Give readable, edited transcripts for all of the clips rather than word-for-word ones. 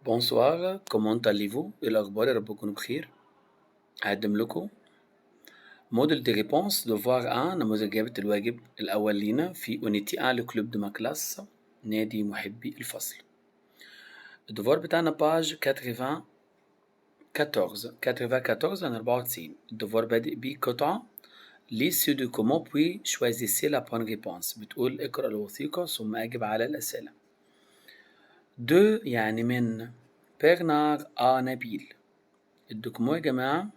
بونسوار كومون allez-vous؟ ايه الاخبار؟ يا رب تكونوا بخير. هقدم لكم موديل دي ريبونس devoir 1 نموذج إجابة الواجب الأول لينا في unité 1 لو كلوب دو ما كلاس نادي محبي الفصل. الدوفوار بتاعنا باج 94 عن 94. الدوفوار بادئ بقطعة ليس دو كومون بوي شوازيسي لا بون ريبونس، بتقول اقرأ الوثيقة ثم أجب على الأسئلة. دو يعني من برنار نبيل. الدوكيمون يا جماعة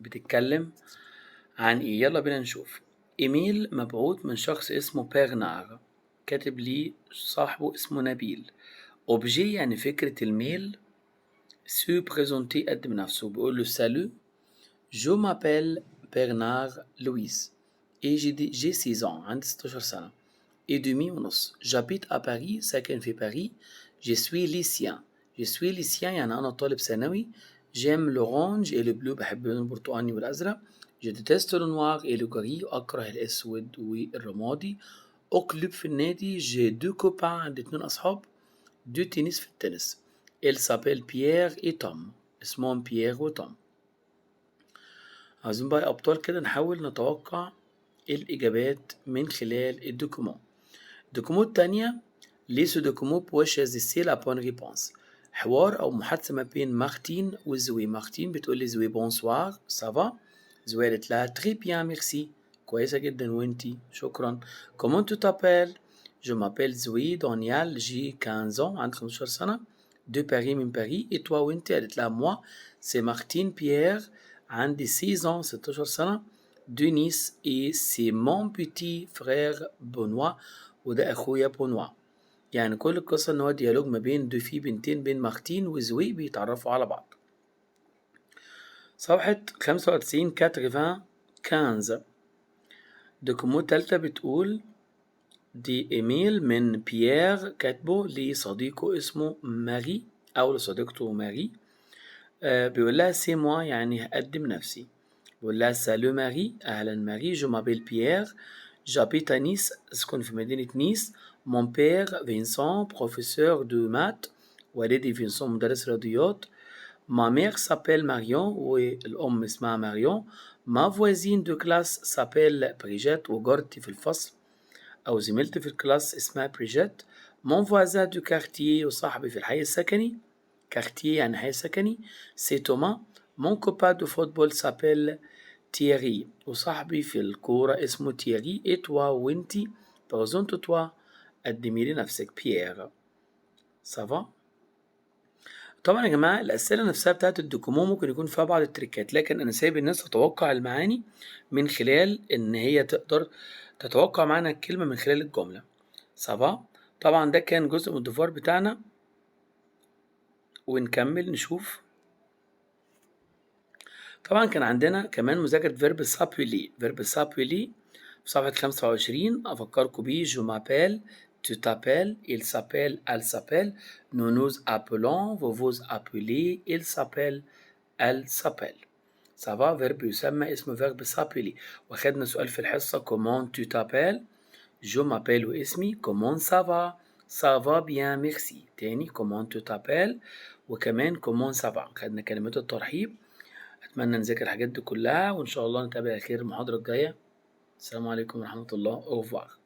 بتتكلم عن ايه؟ يلا بينا نشوف. ايميل مبعوث من شخص اسمه برنار، كاتب لي صاحبه اسمه نبيل. اوبجي يعني فكرة الميل. سو بريزونتي قدم نفسه، بيقول له سالو جو مابيل برنار لويس اي جي 6 ans، عندي 16 سنة اي دومي ونص. جابيت ا باريس، ساكن في باريس. جي سوي ليسيان، يعني انا طالب ثانوي. جيم لورانج اي لو بلو، بحب اللون البرتقاني والازرق. جو ديتست لو نوار اي لو غري، اكره الاسود والرمادي. او كلوب في النادي. جي دو كوبان، عندي 2 اصحاب. دو تنس في التنس. il s'appelle بيير اي توم، اسمهم بيير وتوم. عايزين بقى ابطال كده نحاول نتوقع الاجابات من خلال الدوكيمون. الدوكيمون التانية ليسو دوكيمون بوش يزيسي لا بون ريبونس، حوار أو محادثة ما بين مارتين وزوي. مارتين بتقول لي زوي بونسوار سافا، زوي قالت لها تري بيان ميرسي، كويسة جدا وانتي؟ شكرا. كومون تو تابيل؟ جو مابيل زوي دانيال جي 15 ans، عندي 15 سنة. دو باري، من باري. اي توا وانتي؟ قالت لها موا سي مارتين بيير، عندي 6 ans 16 سنة. دو نيس اي سي مون بيتي فرير بونوا، وده أخويا بونوا. يعني كل القصة إن هو ديالوج ما بين في بنتين، بين مارتين وزوي، بيتعرفوا على بعض. صفحة 95 15. دوكيمو تالتة بتقول دي إيميل من بيير كاتبه لصديقه اسمه ماري، أو لصديقته ماري. بيقول لها سي موا، يعني هقدم نفسي. بيقول لها سالو ماري، أهلا ماري، جو مابيل بيير، جابيت نيس، أسكن في مدينة نيس. مون بير فينسون بروفيسور دو مات، والدي فينسون مدرس رياضيات. ما مير سابيل ماريون، والأم اسمها ماريون. ما فوازين دو كلاس سابيل بريجيت، وجارتي في الفصل أو زميلتي في الكلاس اسمها بريجيت. مون فوازان دو كارتيي، وصاحبي في الحي السكني. كارتيي يعني حي سكني. سي توما. مون كوبا دو فوتبول سابيل تييري، وصاحبي في الكورة اسمه تييري. اي توا وانتي؟ برزونتو توا، قدمي لي نفسك. بيير سافا. طبعا يا جماعة الأسئلة نفسها بتاعت الدوكيمون ممكن يكون فيها بعض التريكات، لكن أنا سايب الناس تتوقع المعاني من خلال إن هي تقدر تتوقع معنى الكلمة من خلال الجملة. سافا. طبعا ده كان جزء من الدفوار بتاعنا، ونكمل نشوف. طبعا كان عندنا كمان مذاكرة فيرب سابولي. فيرب سابولي في صفحة 25 أفكركم بيه. جو مابيل، tu t'appelles, il s'appelle, elle s'appelle, nous nous appelons, vous vous appelez, il s'appelle, elle s'appelle. ça va. فيرب يسمى اسمه فيرب سابولي. واخدنا سؤال في الحصة comment tu t'appelles؟ جو مابيل واسمي. comment ça va؟ ça va bien merci. تاني comment tu t'appelles، وكمان comment ça va. خدنا كلمات الترحيب. أتمنى نذاكر الحاجات دي كلها، وإن شاء الله نتقابل على خير المحاضرة الجاية. السلام عليكم ورحمة الله. أوفوار.